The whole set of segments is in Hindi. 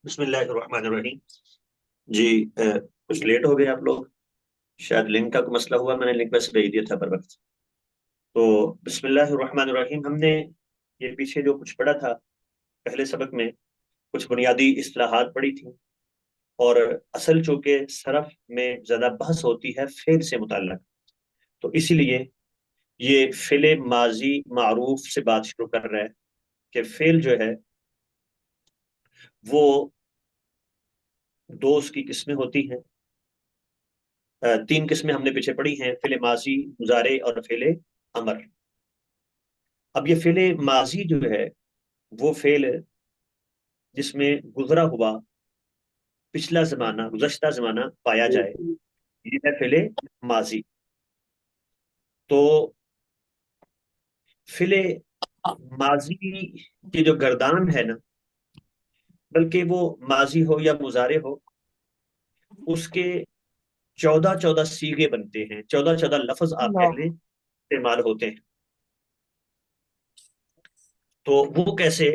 बिस्मिल्लाहिर्रहमानिर्रहीम। जी कुछ लेट हो गए आप लोग। शायद लिंक का कोई मसला हुआ, मैंने लिंक वैसे भेज दिया था बर वक्त। तो बिस्मिल्लाहिर्रहमानिर्रहीम, हमने ये पीछे जो कुछ पढ़ा था पहले सबक में, कुछ बुनियादी इस्तिलाहात पढ़ी थी। और असल चूंकि सरफ में ज़्यादा बहस होती है फेल से मुताल्लक, तो इसीलिए ये फेल माजी मारूफ से बात शुरू कर रहा है कि फेल जो है वो दो उसकी किस्में होती हैं। तीन किस्में हमने पीछे पढ़ी हैं: फेले माजी, मुजारे और फेले अमर। अब ये फेले माजी जो है वो फेल जिसमें गुजरा हुआ पिछला जमाना, गुज़श्ता जमाना पाया जाए, ये है फेले माजी। तो फेले माजी की जो गर्दान है ना, बल्कि वो माजी हो या मुजारे हो, उसके 14-14 सीगे बनते हैं, 14-14 लफ्ज आप कह लें इस्तेमाल होते हैं। तो वो कैसे?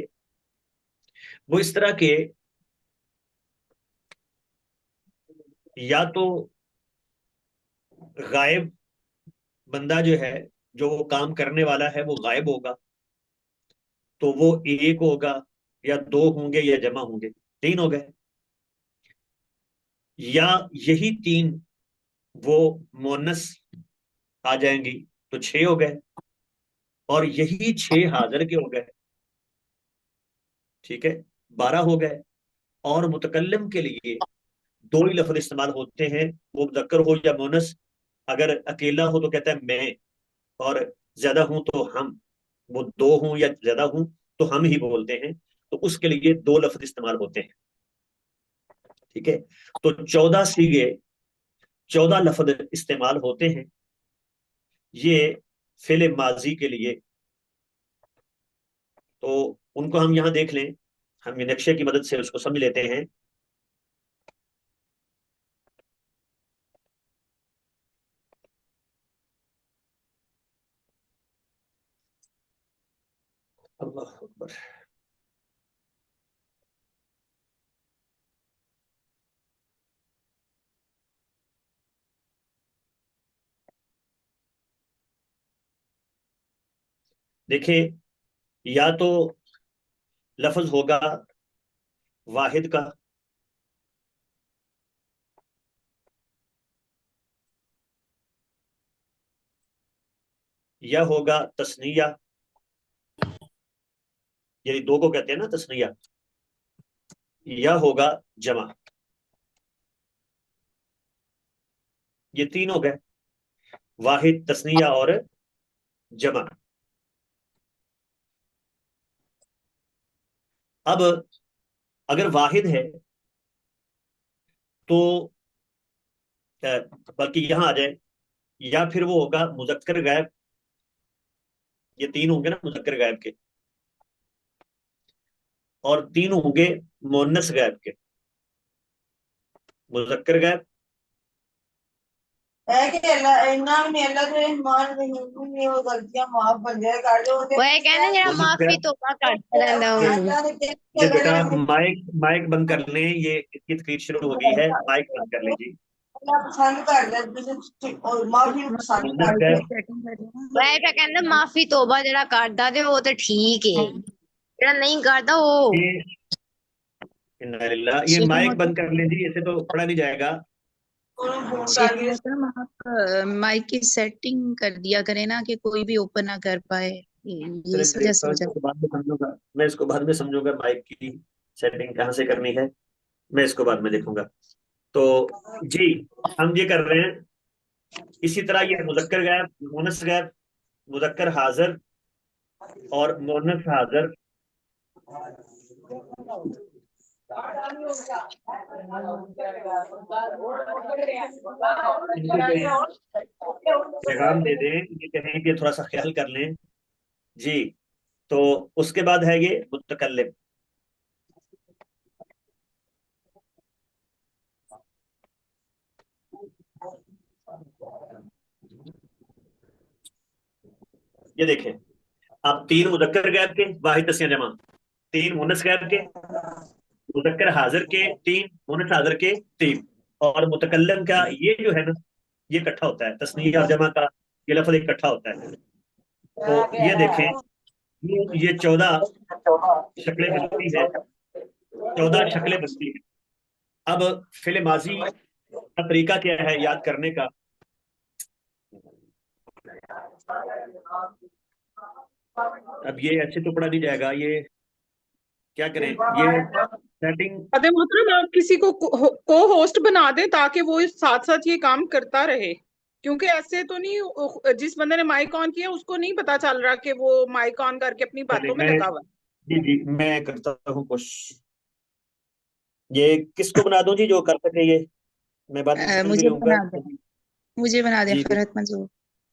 वो इस तरह के, या तो गायब बंदा जो है, जो वो काम करने वाला है वो गायब होगा, तो वो एक होगा, या दो होंगे, या जमा होंगे, तीन हो गए। या यही तीन वो मोनस आ जाएंगी, तो छह हो गए। और यही छह हाजिर के हो गए, ठीक है, 12 हो गए। और मुतकल्लिम के लिए दो ही लफ्ज इस्तेमाल होते हैं, वो मुजक्कर हो या मोनस। अगर अकेला हो तो कहता है मैं, और ज्यादा हूं तो हम। वो दो हूं या ज्यादा हूं तो हम ही बोलते हैं, तो उसके लिए दो लफ्ज इस्तेमाल होते हैं, ठीक है। तो 14 सीगे, 14 लफ्ज इस्तेमाल होते हैं ये फेले माजी के लिए। तो उनको हम यहां देख लें, हम ये नक्शे की मदद से उसको समझ लेते हैं। अल्लाह अकबर। देखिए, या तो लफ्ज होगा वाहिद का, या होगा तस्निया, यानी दो को कहते हैं ना तस्निया, या होगा जमा। ये तीन हो गए, वाहिद, तस्निया और जमा। अब अगर वाहिद है तो बल्कि यहां आ जाए, या फिर वो होगा मुजक्कर गायब। ये तीन होंगे ना मुजक्कर गायब के, और तीन होंगे मुअन्नस गायब के। मुजक्कर गायब, है कि अल्लाह इन्ना भी नहीं, अल्लाह तो रहमान रहीम ने वो गलतियां माफ कर दिया कर दो वो है कहना जरा मुअन्नस माफी गायब। तौबा करते रहंदा हूं अल्लाह ने ये कहते बेटा, अगर माइक माइक बंद कर लें, ये इसकी तकरीर शुरू हो गई है, माइक बंद कर लें जी। अल्लाह पसंद कर ले तुझे और माफी पसंद मुअन्नस कर ले गायब। वह पे कहंदा माफी तौबा जरा करदा ते वो तो ठीक है, जेड़ा नहीं करदा वो ये इन्ना लिल्लाह, ये शेख माइक बंद मोहतरम कर लें जी, ऐसे तो पढ़ा नहीं जाएगा। शेख मोहतरम आप माइक की सेटिंग कर दिया करें ना कि कोई भी ओपन ना कर पाए, ये चलिए इस वजह से देखता हो हूँ, जाता इसको बाद में समझूंगा। मैं इसको बाद में समझूंगा, माइक की सेटिंग कहाँ से करनी है, मैं इसको बाद में देखूंगा। तो जी, हम ये कर रहे हैं। इसी तरह ये मुजक्कर गायब, मुअन्नस गायब, मुजक्कर हाजिर और मुअन्नस हाजिर। इनको कोई पैगाम दे दें, ये कहें कि थोड़ा सा ख्याल कर लें जी। तो उसके बाद है ये मुतकल्लिम। ये देखें, अब तीन मुजक्कर गैब के, वाहिद तस्या जमा, तीन मुन्नस गैब के, मुज़क्कर हाजिर के तीन, मुअन्नस हाजिर के तीन, और मुतकल्लम का ये जो है ना, ये इकट्ठा होता है, तस्नीया और जमा का ये लफ्ज इकट्ठा होता है। तो ये देखें, ये 14 शक्लें बनती है, 14 शक्लें बनती है। अब फिल माजी का तरीका क्या है याद करने का? अब ये ऐसे तो पढ़ा नहीं जाएगा, ये क्या करें, ये सेटिंग। अदे मोहतरम, आप किसी को होस्ट बना दें ताकि वो साथ साथ ये काम करता रहे, क्योंकि ऐसे तो नहीं, जिस बंदे ने माइक ऑन किया उसको नहीं पता चल रहा कि वो माइक ऑन करके अपनी चले बातों में मैं, लगा हुआ है। जी जी मैं करता हूँ कोशिश। ये किसको बना दूं जी जो कर सके ये? मैं बात सुन भी मुझे लूंगा। बना दे, मुझे बना दे जी फरहत मंजूर।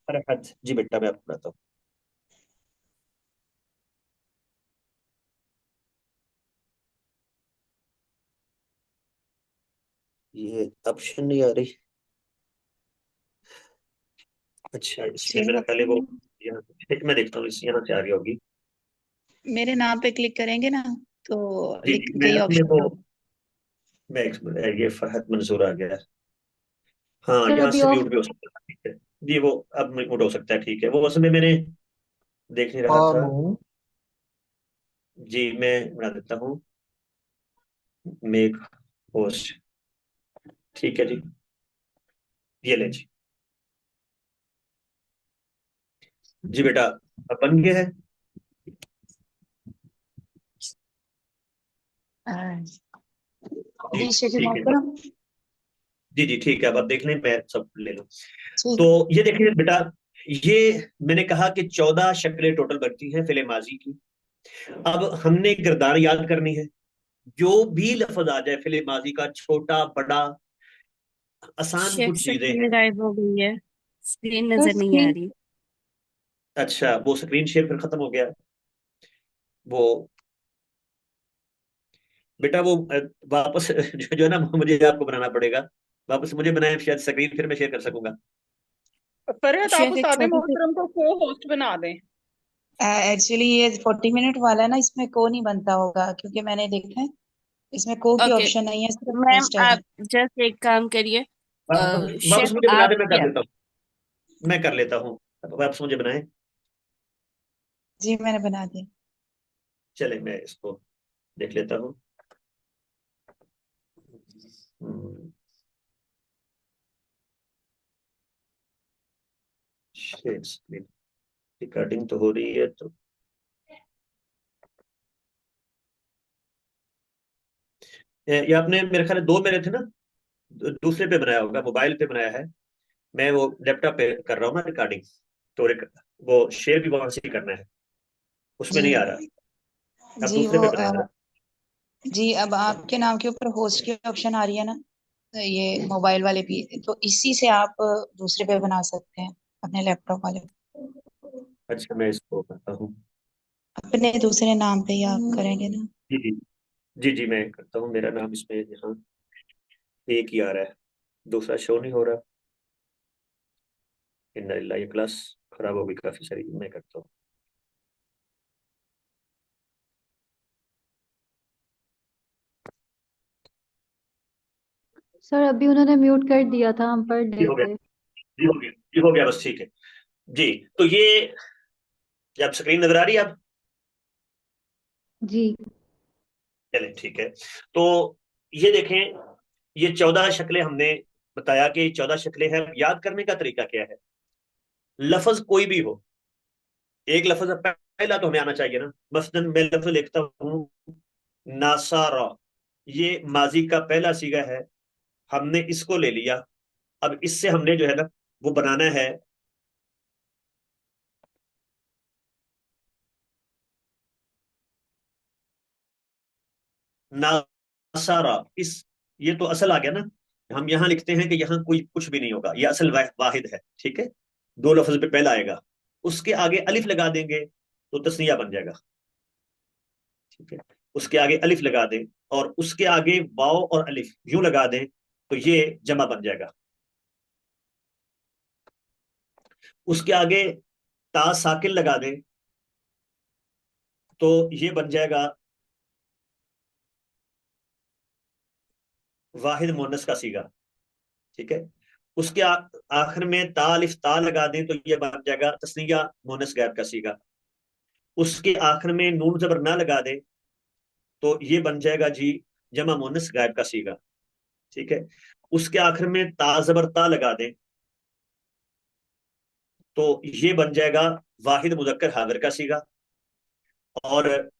फरहत जी, बेटा मैं आपको बताता हूँ। ये ऑप्शन नहीं आ रही। अच्छा, इसमें चलो मेरा पहले वो, यहाँ एक मैं देखता हूँ, इस यहाँ से आ रही होगी। मेरे नाम पे क्लिक करेंगे ना तो जी लिख जी, मैं कई अपने ऑप्शन वो, आ मैं ये फरहत मंसूर आ गया। हाँ, सर यहाँ अभी से ऑफ। म्यूट भी हो सकता है, ठीक है। जी वो अब म्यूट हो सकता है, ठीक है, वो उसमें मैंने देख नहीं रहा था। जी मैं बना देता हूँ, मेक होस्ट, ठीक है जी। ये ले जी। जी बेटा, अब बन गया है। जी जी शेखी ठीक बात है, करो। जी जी ठीक है, अब आप देख लें, मैं सब ले लूँ। तो ठीक। ये देखिए बेटा, ये मैंने कहा कि 14 शक्लें टोटल बनती हैं फिले माजी की। अब हमने किरदार याद करनी है, जो भी लफ्ज आ जाए फिले माजी का, छोटा बड़ा, आसान शेख कुछ चीजें स्क्रीन हैं। गायब हो गई है, स्क्रीन सर नजर नहीं आ स्क्रीन। रही। अच्छा, वो स्क्रीन शेयर फिर खत्म हो गया वो, बेटा वो वापस जो है ना, मुझे आपको बनाना पड़ेगा, वापस मुझे बनाए, शायद स्क्रीन फिर मैं शेयर कर सकूंगा। फरहत, आप शेख एक उस्ताद छोटी सी। मोहतरम को होस्ट बना दें। एक्चुअली ये 40 मिनट वाला है ना, इसमें को नहीं बनता होगा क्योंकि मैंने देखा है इसमें को की ओके ऑप्शन नहीं है, सिर्फ मैम, होस्ट है। आप जस्ट एक काम करिए। वापस शेफ मुझे बना आप दे, मैं कर क्या। लेता हूँ, मैं कर लेता हूँ, वापस मुझे बनाए। जी मैंने बना दिया। चले मैं इसको देख लेता हूँ। रिकॉर्डिंग तो हो रही है तो, ये आपने मेरे ख्याल में दो मेरे थे ना, दूसरे पे बनाया होगा, मोबाइल पे बनाया है। मैं वो लैपटॉप पे कर रहा हूँ ना रिकॉर्डिंग, तो वो शेयर भी वहां से ही करना है, उसमें जी नहीं आ रहा। अब जी दूसरे वो पे बनाया ना। जी अब आपके नाम के ऊपर होस्ट की ऑप्शन आ रही है ना, तो ये मोबाइल वाले भी, तो इसी से आप दूसरे पे बना सकते हैं अपने लैपटॉप वाले अच्छा, मैं इसको करता हूँ। अपने दूसरे नाम पे ही आप करेंगे ना। जी जी, जी जी मैं करता हूँ, मेरा नाम इसमें यहाँ एक ही आ रहा है, दूसरा शो नहीं हो रहा। इन्ना लिल्लाह, ये क्लास खराब हो गई काफी सारी, मैं करता हूँ। सर अभी उन्होंने म्यूट कर दिया था, हम पढ़ ये रहे हो गया, थे। ये हो गया, ये हो गया, बस ठीक है। जी, तो ये जब स्क्रीन नजर आ रही है अब, जी। चले ठीक है। तो ये देखें, ये 14 शक्लें हमने बताया कि 14 शक्लें हैं। याद करने का तरीका क्या है? लफ्ज कोई भी हो, एक लफ्ज पहला तो हमें आना चाहिए ना। मसलन मैं लफ्ज लिखता हूँ नासारा, ये माजी का पहला सीगा है, हमने इसको ले लिया। अब इससे हमने जो है ना, वो बनाना है नासारा। इस, ये तो असल आ गया ना। हम यहां लिखते हैं कि यहाँ कोई कुछ भी नहीं होगा, ये असल वाहिद है, ठीक है। दो लफ्ज पे पहला आएगा, उसके आगे अलिफ लगा देंगे तो तस्निया बन जाएगा, ठीक है। उसके आगे अलिफ लगा दें, और उसके आगे वाव और अलिफ यूं लगा दें तो ये जमा बन जाएगा। उसके आगे ता साकिन लगा दें तो ये बन जाएगा वाहिद मुअन्नस का सीगा। ठीक है, उसके आखिर में ता अलिफ ता लगा दें तो ये बन जाएगा तस्निया मुअन्नस गैर का सीगा। उसके आखिर में नून जबर ना लगा दें तो ये बन जाएगा जी जमा मुअन्नस गायब का सीगा। ठीक है, उसके आखिर में ता जबर ता लगा दें तो ये बन जाएगा वाहिद मुजक्कर हाजिर का सीगा। और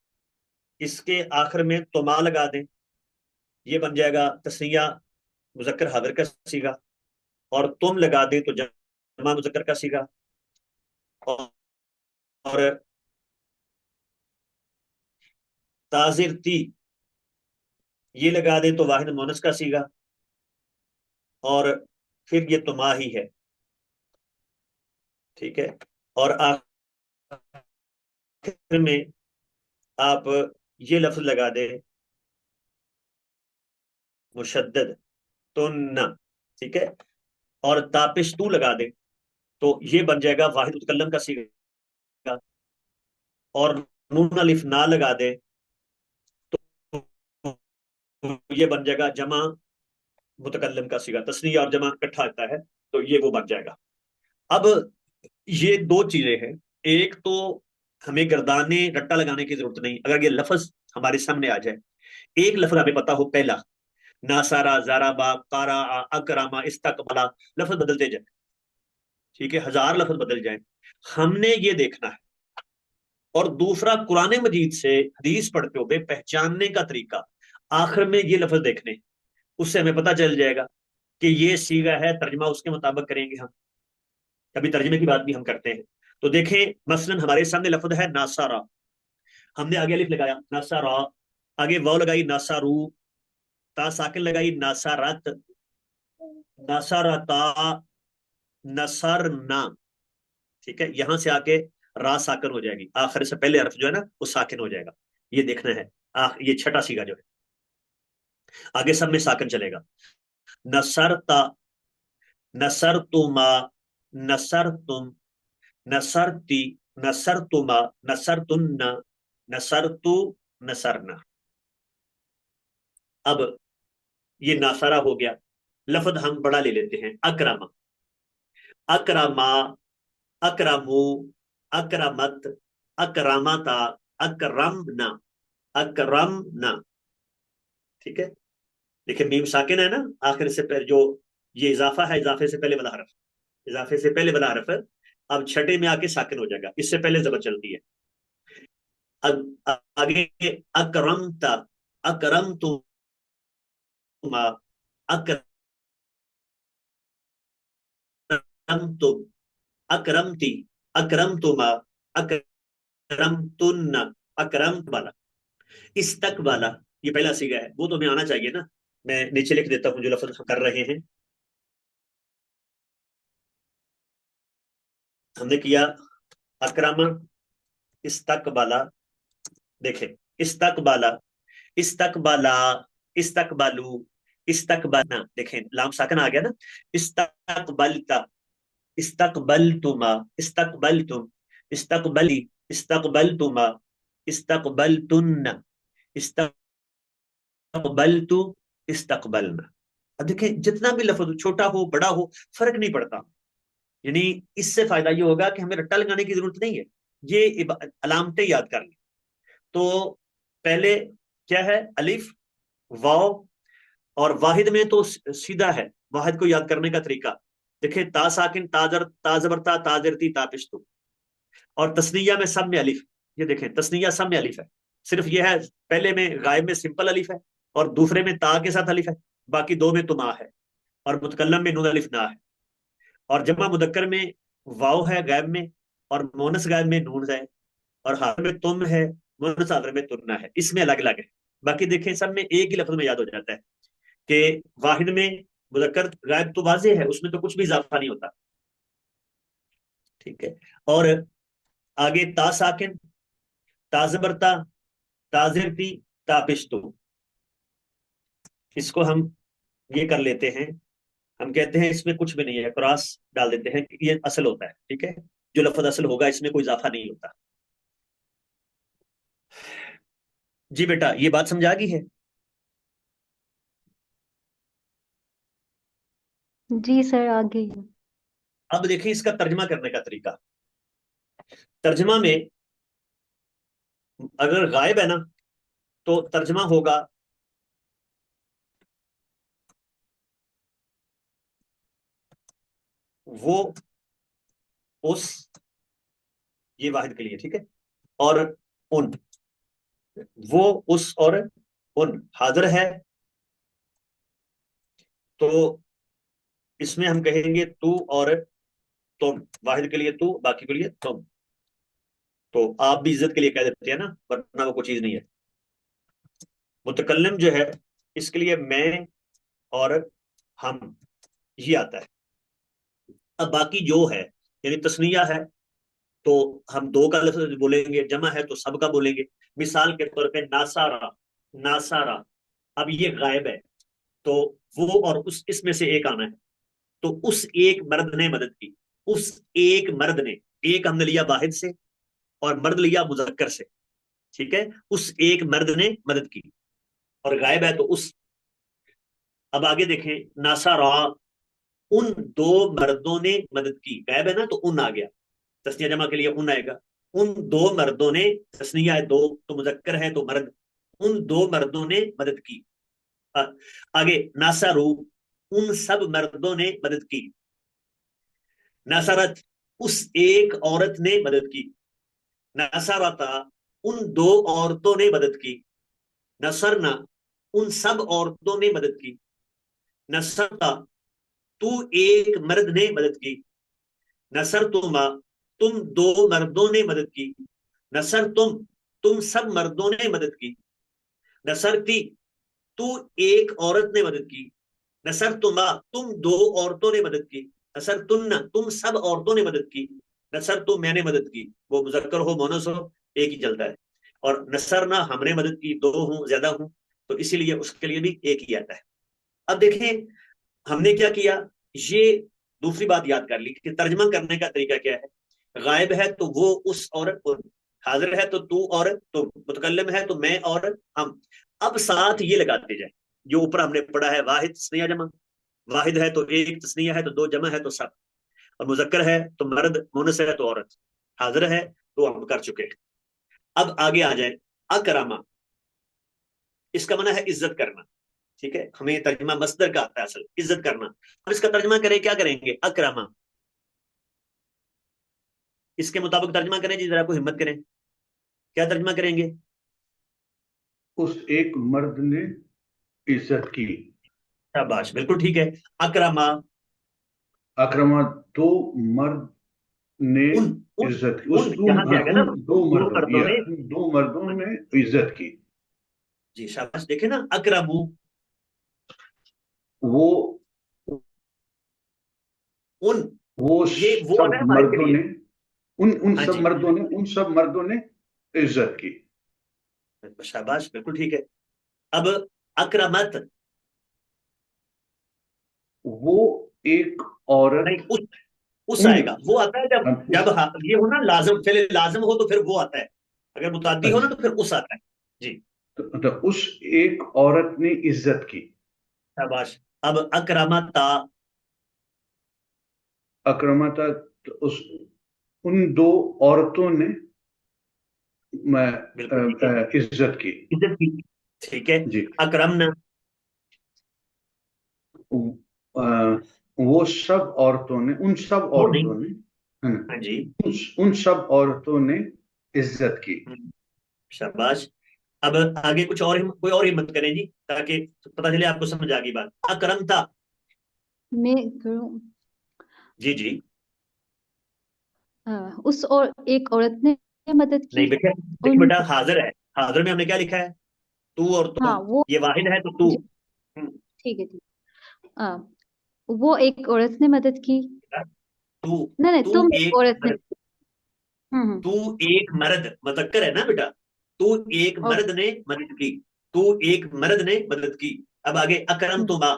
इसके आखिर में तुमा लगा दें, ये बन जाएगा तस्निया मुजक्कर हाजिर का सीगा। और तुम लगा दें तो जमा मुजक्कर का सीगा। और ताजिर ती ये लगा दें तो वाहिद मुअन्नस का सीगा। और फिर ये तुमा ही है। ठीक है, और आखिर में आप ये लफ्ज लगा दें मुशद्दद तुन्ना। ठीक है, और तापिश तू लगा दें तो ये बन जाएगा वाहिद मुतकल्लम का सीगा। और नून अलिफ ना लगा दें तो ये बन जाएगा जमा मुतकल्लम का सीगा। तस्नीया और जमा इकट्ठा आता है तो ये वो बन जाएगा। अब ये दो चीजें हैं। एक तो हमें गर्दाने रट्टा लगाने की जरूरत नहीं, अगर ये लफ्ज हमारे सामने आ जाए, एक लफ्ज हमें पता हो पहला, नासारा जाराबा कारा अकरामा इस्तकबला, लफ्ज बदलते जाए। ठीक है, हजार लफ्ज बदल जाए, हमने ये देखना है। और दूसरा कुरान मजीद से हदीस पढ़ते हुए पहचानने का तरीका, आखिर में ये लफ्ज देखने, उससे हमें पता चल जाएगा कि ये सीगा है, तर्जमा उसके मुताबिक करेंगे हम। कभी तर्जमे की बात भी हम करते हैं। तो देखें, मसलन हमारे सामने लफ्ज है नासारा, हमने आगे अलिफ लगाया नासारा, आगे वाव लगाई नासारू, ता साकिन लगाई नासारत, नसरता, नसरना। ठीक है, यहां से आके रा साकिन हो जाएगी, आखिर से पहले हर्फ जो है ना वो साकिन हो जाएगा। ये देखना है। ये छठा सीगा जो है, आगे सब में साकिन चलेगा। नसरता, नसरतुमा, नसरतुम, नसरती, नसरतुमा, नसरतुन्ना, नसरतु, नसरना। अब ये नासारा हो गया। लफ्ज हम बड़ा ले लेते हैं, अकरमा, अकरमा, अकरमु, अकरमत, अकरमता, अकरमना, अकरमना। ठीक है, देखिए मीम साकिन है ना आखिर से पहले, जो ये इजाफा है, इजाफे से पहले वाला हरफ, इजाफे से पहले वाला हरफ अब छठे में आके साकिन हो जाएगा, इससे पहले जबर चलती है। आगे अकरमता, अकरमतुमा, अकरमतुम, अकरमती, अकरमतुमा, अकरमतुन्ना, अकरमत वाला, इस्तक वाला, ये पहला सीगा है, वो तो हमें आना चाहिए ना। मैं नीचे लिख देता हूं जो लफ्ज हम कर रहे हैं। हमने किया अकरमा, इस्तकबाला, देखे इस्तकबाला, इस्तकबाला, इस्तकबालू, इस्तकबाना, देखें लाम साकन आ गया ना। इस्तकबलता, इस्तकबलतुमा, इस्तकबलतुम, इस्तकबली, इस्तकबलतुमा, इस्तकबलतुन्ना, इस्तकबलतु, इस्तकबलना। अब देखें जितना भी लफ्ज छोटा हो बड़ा हो फर्क नहीं पड़ता। यानी इससे फायदा ये होगा कि हमें रट्टा लगाने की जरूरत नहीं है, ये अलामतें याद कर लें। तो पहले क्या है, अलिफ, वाव, और वाहिद में तो सीधा है, वाहिद को याद करने का तरीका देखिए, ता साकिन, ताजर, ताजबरता, ताजरती, तापिश्तु। और तस्निया में सब में अलिफ, ये देखें तस्निया सब में अलिफ है, सिर्फ ये है पहले में गायब में सिंपल अलिफ है और दूसरे में ता के साथ अलिफ है, बाकी दो में तुमा है और मुतकल्लम में नून अलिफ ना है। और जमा मुदक्कर में वाव है गायब में, और मोनस गायब में नून है, और हाजिर में तुम है, मोनस हाजिर में तुन्ना है, इसमें अलग अलग है। बाकी देखें सब में एक ही लफ्ज में याद हो जाता है कि वाहिद में मुदक्कर गायब तो वाजे है, उसमें तो कुछ भी इजाफा नहीं होता। ठीक है, और आगे ता साकिन, ताजबरता, ताजिरती, तापिश्तु, इसको हम ये कर लेते हैं, हम कहते हैं इसमें कुछ भी नहीं है, क्रॉस डाल देते हैं, ये असल होता है। ठीक है, जो लफ्ज असल होगा इसमें कोई इजाफा नहीं होता। जी बेटा, ये बात समझा गई है? जी सर, आ गई। अब देखिए इसका तर्जमा करने का तरीका। तर्जमा में अगर गायब है ना, तो तर्जमा होगा वो, उस, ये वाहिद के लिए, ठीक है। और उन, वो, उस और उन हाजिर है, तो इसमें हम कहेंगे तू और तुम। वाहिद के लिए तू, बाकी के लिए तुम। तो आप भी इज्जत के लिए कह देते हैं ना, वरना वो कोई चीज नहीं है। मुतकल्लिम जो है, इसके लिए मैं और हम, ये आता है। अब बाकी जो है, यानी तस्निया है, तो हम दो का लफ्ज बोलेंगे, जमा है तो सब का बोलेंगे। मिसाल के तौर पे नासारा, नासारा। अब ये गायब है, तो वो और उस, इसमें से एक आना है। तो उस एक मर्द ने मदद की, उस एक मर्द ने, एक हमने लिया वाहिद से और मर्द लिया मुजक्कर से, ठीक है। उस एक मर्द ने मदद की, और गायब है तो उस। अब आगे देखें, नासारा, उन दो मर्दों ने मदद की। गायब है ना, तो उन आ गया, तस्निया जमा के लिए उन आएगा। उन दो मर्दों ने, तस्निया है दो, तो मुजक्कर है तो मर्द, उन दो मर्दों ने मदद की। आ, आगे नासारू, उन सब मर्दों ने मदद की। नसरत, उस एक औरत ने मदद की। नसरता, उन दो औरतों ने मदद की। नसरना, उन सब औरतों ने मदद की। नसरता, तू एक मर्द ने मदद की। नसर तुमा, तुम दो मर्दों ने मदद की। नसर तुम सब मर्दों ने मदद की। नसरती, तू एक औरत ने मदद की। नसर तुमा, तुम दो औरतों ने मदद की। नसर तुन्ना, तुम सब औरतों ने मदद की। नसर तुम, मैंने मदद की। वो मुजक्कर हो मोनस हो, एक ही चलता है। और नसर ना, हमने मदद की, दो हूं ज्यादा हूं, तो इसीलिए उसके लिए भी एक ही आता है। अब देखें हमने क्या किया, ये दूसरी बात याद कर ली कि तर्जमा करने का तरीका क्या है। गायब है तो वो, उस और उन। हाजिर है तो तू और तुम। मुतकल्लिम है तो मैं और हम। अब साथ ये लगाते जाए, जो ऊपर हमने पढ़ा है, वाहिद तस्निया जमा। वाहिद है तो एक, तस्निया है तो दो, जमा है तो सब। और मुजक्कर है तो मर्द, मुनस है तो औरत। हाजिर है तो हम कर चुके हैं। अब आगे आ जाए, अकरमा, इसका माना है इज्जत करना, ठीक है। हमें तर्जमा मस्दर का आता है असल, इज्जत करना। अब इसका तर्जमा करें, क्या करेंगे, अकरमा। इसके मुताबिक तर्जमा करें जी, जरा को हिम्मत करें, क्या तर्जमा करेंगे। उस एक मर्द ने इज्जत की। शाबाश, बिल्कुल ठीक है। अकरमा, अक्रमा, दो मर्द ने उन उन इज्जत की। उन यहां से आएगा ना, उन दो उन दो मर्दों, मर्दों या ने। उन दो मर्दों ने इज्जत की। जी शाबाश, देखे ना, अकरमू, वो उन, वो ये वो सब आना है हमारे के मर्दों लिए। ने, उन हाँ सब जी, मर्दों ने, उन सब मर्दों ने इज्जत की। शाबाश, बिल्कुल ठीक है। अब अक्रमत, वो एक औरत, नहीं, उस उन, आएगा, वो आता है जब, उस, ये हो ना लाजम, चले लाजम हो तो फिर वो आता है। अगर मुताद्दी हो ना अच्छा, तो फिर उस आता है। जी तो उस एक औरत ने इज्जत की। शाबाश। अब अक्रमता, अक्रमता, तो उस, उन दो औरतों ने बिल्कुल ठीक है, इज्जत की। इज्जत की, ठीक है। जी। अक्रमना, अ, वो सब औरतों ने, उन सब वो नहीं, औरतों ने, है ना, हाँ जी, उन सब औरतों ने इज्जत की। शाबाश। अब आगे कुछ और कोई और हिम्मत करें जी, ताकि पता चले आपको समझ आ गई बात। अकरमता, मैं करूं? जी जी, उस और एक औरत ने मदद नहीं की। बेटा, देखिए उन, बेटा, हाजिर है, हाजिर में हमने क्या लिखा है, तू और हाँ तुम। वो, ये वाहिद है तो तू। जी, ठीक है, ठीक। आ, वो एक औरत ने मदद की। तू नहीं नहीं, तू तुम एक एक औरत ने। मर्द, हम्म। तू एक मर्द, मुज़क्कर है ना बेटा। तू एक ओके। मर्द ने मदद की, तू एक मर्द ने मदद की। अब आगे अकरम हम्म, तुमा,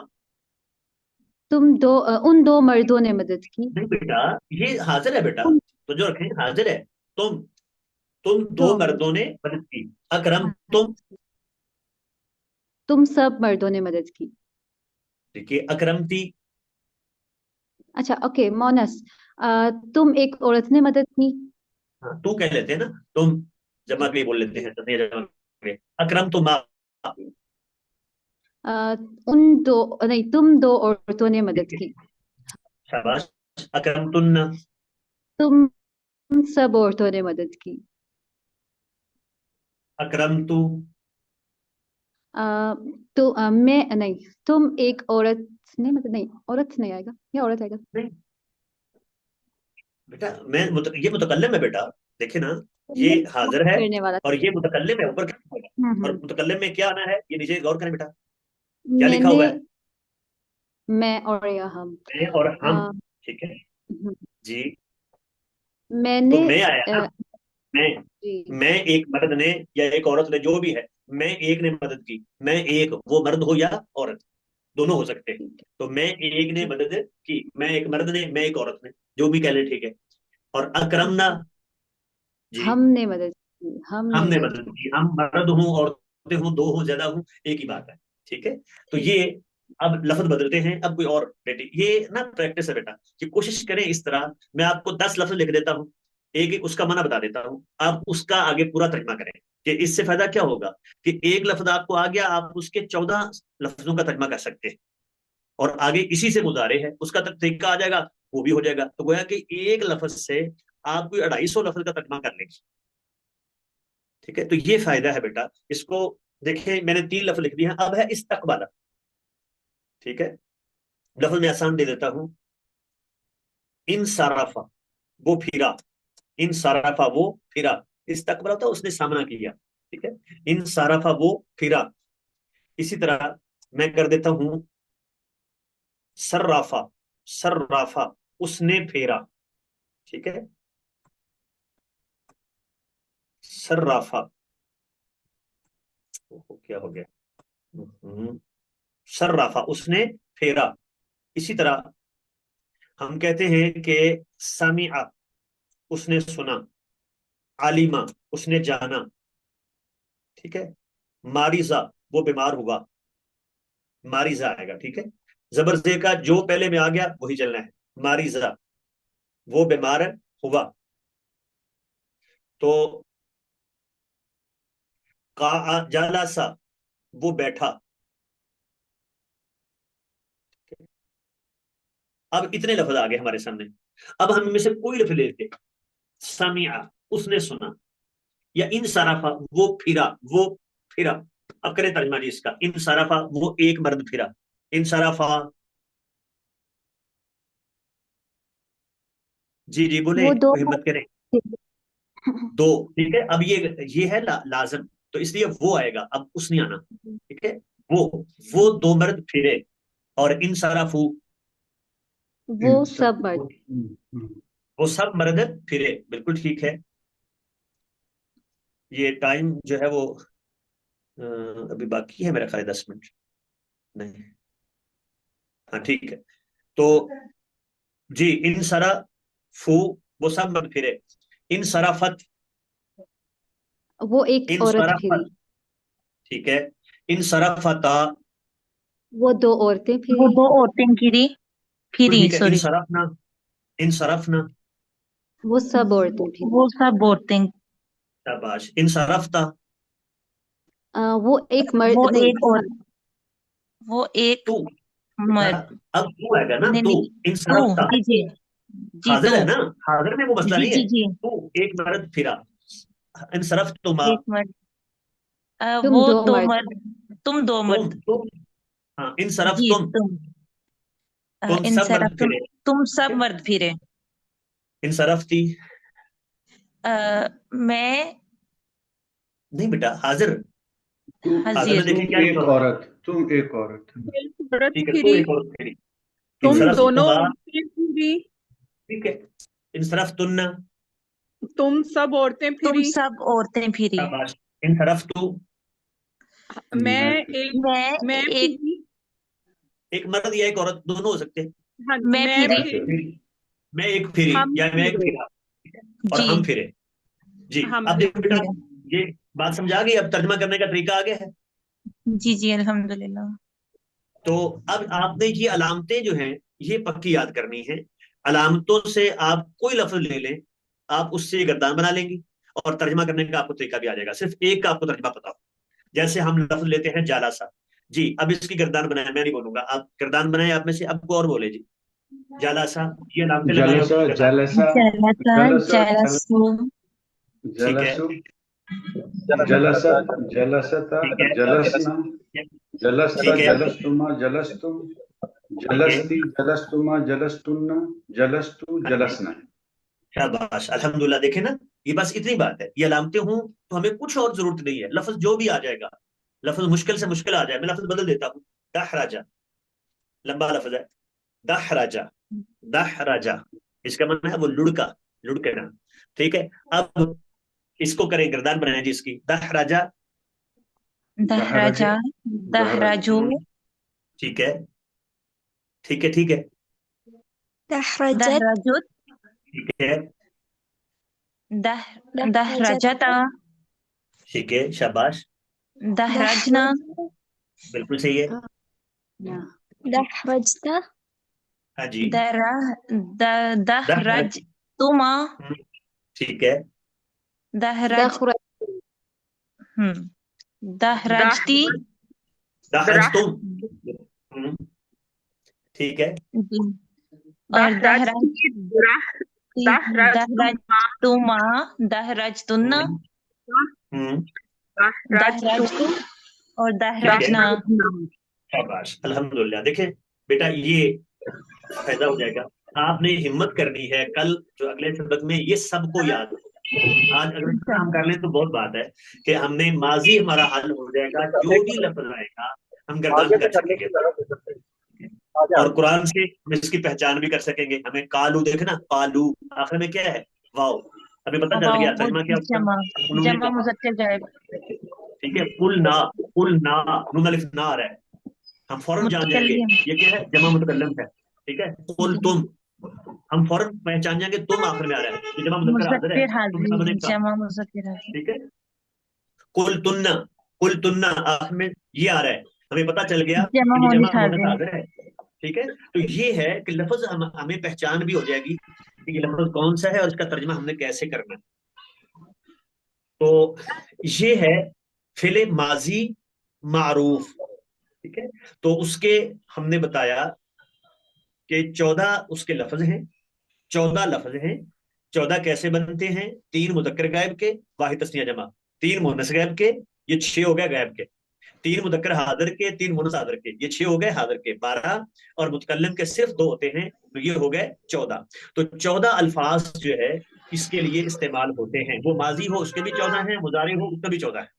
उन दो मर्दों ने मदद की। नहीं बेटा, ये हाजिर है बेटा, उन, तो जो रखें हाजिर है। तुम तुम दो तुम, मर्दों ने मदद की। अकरम हाँ, तुम, तुम सब मर्दों ने मदद की। देखिए अकरमती, अच्छा, ओके मोनस, तुम एक औरत ने मदद की। हाँ, तू कह लेते हैं ना, तुम जमा के लिए बोल लेते हैं, तस्नीया जमा के। अकरम तो माँ। अ, उन दो नहीं, तुम दो औरतों ने मदद ठीक है, की। शाबाश। अकरम तुन्ना। तुम सब औरतों ने मदद की। अकरम तू। अ, तो मैं नहीं, तुम एक औरत ने मदद नहीं, औरत नहीं आएगा या औरत आएगा? नहीं बेटा, ये मुतकल्लिम है बेटा। देखे ना, ये तुमने बात हाजिर है करने वाला और था। ये मुतकल्लिम है, ऊपर क्या होगा। और हम्म। मुतकल्लिम में क्या आना है, ये नीचे गौर करें बेटा। क्या लिखा मैंने, हुआ है? मैं और या हम। मैं और हम। अ, ठीक है हम्म, जी। तो मैंने मैं आया ना। मैं जी। मैं एक मर्द ने या एक औरत ने, जो भी है, मैं एक ने मदद की। मैं एक, वो मर्द हो या औरत, दोनों हो सकते हैं। ठीक है, तो मैं एक ने ठीक। मदद की, मैं एक मर्द ने, मैं एक औरत ने, जो भी कह ले, ठीक है। और अकरमना। जी। हमने मदद की, हमने हमने मदद मदद की। की, हम मर्द हूं, औरतें हूं, दो हूं, ज्यादा हूं, एक ही बात है। ठीक है। तो ठीक। ये अब लफ्ज बदलते हैं, अब कोई और बेटी, ये ना प्रैक्टिस है बेटा, कि कोशिश करें इस तरह। मैं आपको 10 लफ्ज लिख देता हूँ, एक एक उसका माना बता देता हूँ, आप उसका आगे पूरा तर्जमा करें। कि इससे फायदा क्या होगा, कि एक लफ्ज आपको आ गया, आप उसके 14 लफ्जों का तर्जमा कर सकते हैं। और आगे इसी से मुजारे है, उसका तरीका आ जाएगा, वो भी हो जाएगा। तो गोया कि एक लफ्ज से आप कोई 250 लफ्ज का तर्जमा कर लेंगे। ठीक है, तो ये फायदा है बेटा इसको। देखिए, मैंने 3 लफ्ज लिख दिए हैं, अब है इस्तकबाला। ठीक है, लफ्ज में आसान दे देता हूं। इन सराफा, वो फिरा। इन सराफा, वो फिरा। इस्तकबाला था, उसने सामना किया। ठीक है, इन सराफा, वो फिरा। इसी तरह मैं कर देता हूं सर्राफा। सर्राफा, उसने फेरा। ठीक है, सर्राफा। क्या हो गया? सर्राफा, उसने फेरा। इसी तरह हम कहते हैं कि सामिआ, उसने सुना। आलिमा, उसने जाना। ठीक है, मारिजा, वो बीमार हुआ। मारिजा आएगा। ठीक है, जबर जे का जो पहले में आ गया वही चलना है। मारिजा, वो बीमार हुआ। तो का जालासा, वो बैठा। अब इतने लफ्ज आ गए हमारे सामने। अब हम इनमें से कोई लफ्ज ले लेते। समिया, उसने सुना। या इन सराफा, वो फिरा। वो फिरा। अब करें तर्जमा जी इसका। इन सराफा, वो एक मर्द फिरा। इन सराफा। जी जी बोले, वो दो। कोई हिम्मत करें। दो। ठीक है, अब ये है लाजम, तो इसलिए वो आएगा, अब उस नहीं आना। ठीक है, वो वो दो मर्द फिरे। और इन सराफू, वो इन सब सब मर्द। वो सब मर्द फिरे। बिल्कुल ठीक है। ये टाइम जो है वो अभी बाकी है मेरा ख्याल 10 मिनट। नहीं, हाँ ठीक है। तो जी, इन सराफू, वो सब मर्द फिरे। इन सराफत। वो एक इन औरत फिरी। सराफत। ठीक है, इन सराफता। वो दो औरतें वो फिरी। दो औरतें फिरी। बिल्कुल फिरी, ठीक है, इन सॉरी। सरफना। इन सरफना। वो सब औरतें फिरी। वो सब औरतें। शाबाश। इन सरफता। वो एक मर्द वो नहीं। एक और, वो एक तू बेटा, मर्द। अब तू आएगा ना, नहीं तू। नहीं, इन तू। सरफता। जी जी। जी हाजिर तू। है ना, हाजिर में वो मसला जी नहीं जी है। जी। तू एक मर्द फिरा। इन सरफ तुमा। एक मर्द। तुम वो दो दो मर्द। मर्द, तुम दो मर्द। तुम। हाँ, इन सरफ जी तुम इन सब सरफ मर्द तुम। फिरे। तुम ठीक सब है, मर्द फिरे। इन सरफ थी। मैं नहीं बेटा, हाजिर। हाजिर में हाजिर। देखिए क्या लिखा हुआ है। तुम एक औरत। एक औरत ठीक है, तू फिरी। एक और फिरी। इन तुम सरफ दोनों तुमा। औरतें फिरी। ठीक है, इन सरफ तुन्ना। तुम सब औरतें तुम फिरी। सब औरतें फिरी। शाबाश। इन सरफ तू। मैं मैं मैं एक फिरी। एक मर्द या एक औरत, दोनों हो सकते हैं। हाँ जी, मैं मैं फिरी। अच्छा, फिरी। फिरी। मैं एक फिरी, हम या मैं एक फिरे। फिरा। ठीक है? और जी। हम फिरे। जी। हम अब देखो बेटा, फिरे। ये बात समझा गई, अब तर्जमा करने का तरीका आ गया है। जी जी, अल्हम्दुलिल्लाह। तो अब आपने ये अलामतें जो हैं, ये पक्की याद करनी है। अलामतों से आप कोई लफ्ज ले लें, आप उससे गर्दान बना लेंगी और तर्जमा करने का आपको तरीका भी आ जाएगा, सिर्फ एक का आपको तर्जमा पता हो। जैसे हम लफ्ज लेते हैं जालासा, जी अब इसकी गर्दान बनाए, मैं नहीं बोलूंगा, आप गर्दान बनाए, आप में से अब को और बोले जी। जालासा, ये अलामतें लगाए और जलसा उसकी गर्दान बनाए। जलसा जलसा जलसा जलसु ठीक है, जलसु जलसत जलसता ठीक है, जलसना जलस्ता ठीक है, जलस्तुमा जलस्तुम ठीक है। जलस्ति जलस्तुमा जलस्तुन्ना जलस्तु हाँ जी, जलसना। शाबाश, अल्हम्दुलिल्लाह। देखे ना, ये बस इतनी बात है, ये अलामतें हूं तो हमें कुछ और जरूरत नहीं है, लफ्ज जो भी आ जाएगा, लफ्ज मुश्किल से मुश्किल आ जाए, मैं लफ्ज बदल देता हूँ। दहराजा, लंबा लफ्ज है, दहराजा, दहराजा, इसका मतलब है वो लुढ़का, लुढ़कना। ठीक है, अब इसको करें, गर्दान बनाए जी इसकी, दहराजा। दहरज दहराजा दहरज दहराजो ठीक है, ठीक है, ठीक है, दहरजत दहराजुत ठीक है, दह दहरजत दहराजता ठीक है, शाबाश, दहराजना बिल्कुल सही है। दहरजता हाँ जी, दरह दहरज, दहरज तुमा ठीक है, दहरज दखरज दहरजती दहरज दरह तुम, ठीक है, जी, और दहरजती दरह दहरज तुमा दहरज तुन्ना हम्म, दहरज दहरजतु और दहरजना। शाबाश, अल्हम्दुलिल्लाह। देखें बेटा, ये फायदा हो जाएगा। आपने हिम्मत करनी है, कल जो अगले सबक में ये सबको याद हो। आज अगर इतना हम कर लें तो बहुत बात है कि हमने माजी हमारा हल हो जाएगा, जो भी लफ्ज आएगा हम गर्दान कर सकेंगे और कुरान से हम इसकी पहचान भी कर सकेंगे। हमें कालू देखना, कालू आखिर में क्या है, वाओ, हमें पता चल गया वो तर्जमा क्या उसका, जमा उन्होंने जमा कहा। मुज़क्कर गायब ठीक है, कुल ना, नून अलिफ ना आ रहा है, हम फौरन जान जाएंगे मुतकल्लिम ये क्या है, जमा मुतकल्लम है। ठीक है, कुल तुम, हम फौरन पहचान जाएंगे तुम आखिर में आ रहा है, ये जमा मुजक्कर हाजिर है, मुज़क्कर तुम सब ने हाजिर कहा। जमा मुज़क्कर हाजिर ठीक है, कुल तुन्ना, कुल तुन्ना आखिर में ये आ रहा है, हमें पता चल गया जमा कि ये जमा मुनिस मुनस हाजिर हाजिर है। ठीक है, तो ये है कि लफ्ज हमें पहचान भी हो जाएगी कि ये लफ्ज कौन सा है और इसका तर्जमा हमने कैसे करना है। तो ये है फिले माजी मारूफ। ठीक है, तो उसके हमने बताया कि 14 उसके लफ्ज हैं, 14 लफ्ज हैं। 14 कैसे बनते हैं, 3 मुदक्कर गायब के, वाहिद तस्निया जमा, 3 मुन्नस गायब के, ये 6 हो गए गायब के, 3 मुदक्कर हाजिर के, 3 मुन्नस हाजिर के, ये 6 हो गए हाजिर के, 12, और मुतकल्लिम के सिर्फ 2 होते हैं, तो ये हो गए 14। तो 14 अल्फाज जो है इसके लिए इस्तेमाल होते हैं, वो माजी हो उसके भी 14 है, मुजारे हो उसका भी 14 है।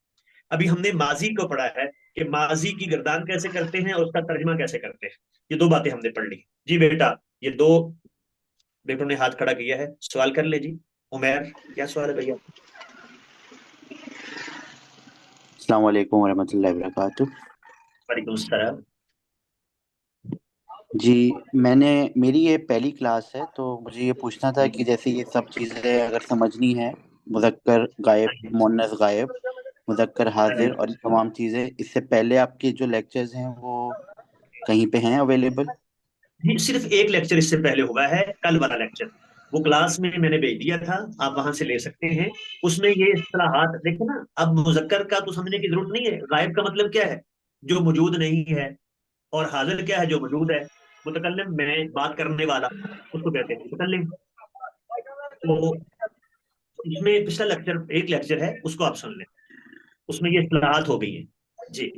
अभी हमने माजी को पढ़ा है कि माजी की गर्दान कैसे करते हैं और उसका तर्जमा कैसे करते हैं, ये 2 बातें हमने पढ़ ली। जी बेटा, ये 2 बेटों ने हाथ खड़ा किया है, सवाल कर ले जी। उमैर, क्या सवाल है भैया? अस्सलाम वालेकुम वरहमतुल्लाहि वबरकातुह। वालेकुम सलाम। जी, मेरी ये पहली क्लास है, तो मुझे ये पूछना था कि जैसे ये सब चीज़ें अगर समझनी है, मुज़क्कर गायब, मुन्नस गायब, मुज़क्कर हाजिर और ये तमाम चीज़ें, इससे पहले आपके जो लेक्चर्स हैं वो कहीं पे हैं अवेलेबल? जी, सिर्फ एक लेक्चर इससे पहले हुआ है, कल वाला लेक्चर, वो क्लास में मैंने भेज दिया था, आप वहां से ले सकते हैं। उसमें ये इस्तिलाहात देखो ना, अब मुज़क्कर का तो समझने की जरूरत नहीं है, गायब का मतलब क्या है, जो मौजूद नहीं है, और हाजिर क्या है, जो मौजूद है। मुतकल्लिम में बात करने वाला, उसको कहते हैं मुतकल्लिम। तो इसमें पिछला लेक्चर, एक लेक्चर है, उसको आप सुन लें, उसमें ये इस्तिलाहात हो गई हैं। जी,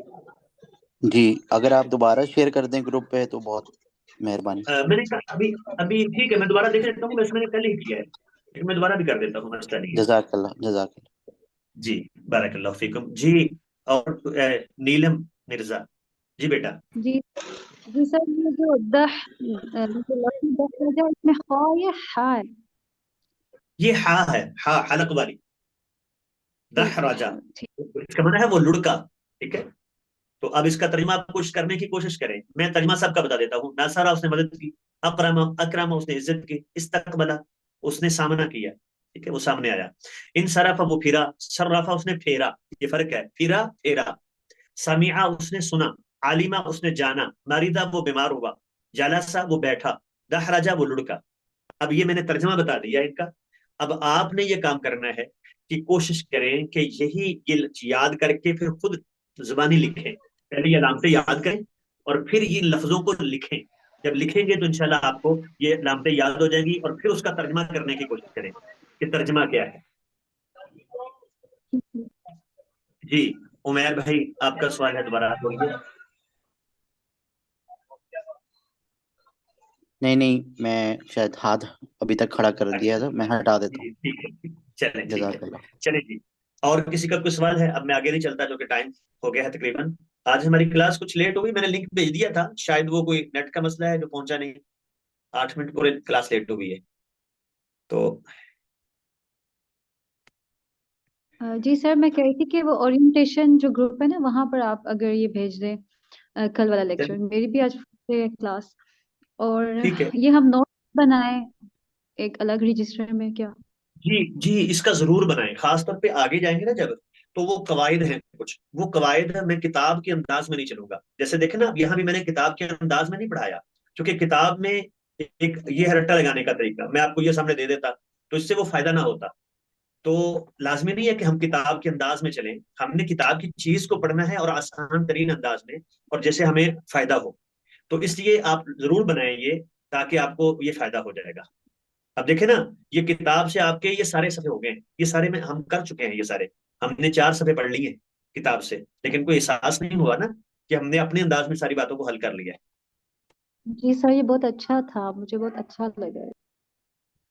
जी, अगर आप दोबारा शेयर कर दें ग्रुप पे तो बहुत मेहरबानी। मैंने कहा अभी, ठीक है, मैं दोबारा देख लेता हूँ, वैसे मैंने कल ही किया है, लेकिन मैं दोबारा भी कर देता हूँ, मसला नहीं है। जज़ाकल्लाह जज़ाकल्लाह। जी, बारकल्लाह फीकुम जी। और नीलम मिर्जा, जी बेटा। जी जी सर, ये जो जो लफ्ज़ दहरजा, इसमें खा या हा है? ये हा है, हा हलक वाली, ठीक दहराजा, ठीक। इसका माना है वो लुढ़का। ठीक है, तो अब इसका तर्जमा आप कुछ करने की कोशिश करें, मैं तर्जमा सबका बता देता हूँ। नासारा उसने मदद की, अकरमा अकरमा उसने इज्जत की, इस्तकबला उसने सामना किया, ठीक है वो सामने आया, इन सराफा वो फिरा, सर्राफा उसने फेरा, ये फर्क है, फिरा फेरा, समिया उसने सुना, आलिमा उसने जाना, मरीदा वो बीमार हुआ, जालासा वो बैठा, दहराजा वो लुढ़का। अब ये मैंने तर्जमा बता दिया इनका। अब आपने ये काम करना है कि कोशिश करें कि यही ये याद करके फिर खुद जुबानी लिखें। पहले ये अलामतें याद करें और फिर ये लफ्जों को लिखें। जब लिखेंगे तो इंशाल्लाह आपको ये अलामतें याद हो जाएंगी, और फिर उसका तर्जमा करने की कोशिश करें कि तर्जमा क्या है। जी उमैर भाई, आपका सवाल है, दोबारा आप बोलिए। नहीं नहीं, मैं शायद हाथ अभी तक खड़ा कर दिया था, मैं हटा देता हूँ। जी ठीक है, चले ठीक है, जज़ाकल्लाह। चले जी। और किसी का कोई सवाल है? अब मैं आगे नहीं चलता क्योंकि टाइम हो गया है तकरीबन। आज हमारी क्लास कुछ लेट हो गई, मैंने लिंक भेज दिया था, शायद वो कोई नेट का मसला है जो पहुंचा नहीं। 8 मिनट पूरे क्लास लेट हो गई है तो। जी सर, मैं कह रही थी कि वो ओरिएंटेशन जो ग्रुप है ना, वहां पर आप अगर ये भेज दें कल वाला लेक्चर, मेरी भी आज क्लास, और ठीक है ये हम नोट बनाए एक अलग रजिस्टर में क्या? जी जी, इसका जरूर बनाएं, खासतौर पे आगे जाएंगे ना जब, तो वो कवायद हैं कुछ, वो कवायद है, मैं किताब के अंदाज में नहीं चलूंगा। जैसे देखे ना, अब यहाँ भी मैंने किताब के अंदाज में नहीं पढ़ाया, क्योंकि किताब में एक ये है रट्टा लगाने का तरीका, मैं आपको ये सामने दे देता तो इससे वो फायदा ना होता। तो लाजमी नहीं है कि हम किताब के अंदाज में चलें, हमने किताब की चीज को पढ़ना है और आसान तरीन अंदाज में, और जैसे हमें फायदा हो। तो इसलिए आप जरूर बनाएंगे, ताकि आपको ये फायदा हो जाएगा। अब देखे ना, ये किताब से आपके ये सारे सफे हो गए हैं, ये सारे में हम कर चुके हैं, ये सारे हमने 4 सफे पढ़ लिए किताब से, लेकिन कोई एहसास नहीं हुआ ना कि हमने अपने अंदाज में सारी बातों को हल कर लिया है। जी सर, ये बहुत अच्छा था, मुझे बहुत अच्छा लगा।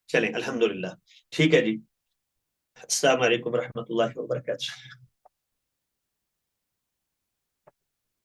चलें, अल्हम्दुलिल्लाह। ठीक है जी। अस्सलाम वालेकुम रहमतुल्लाहि व बरकातहू।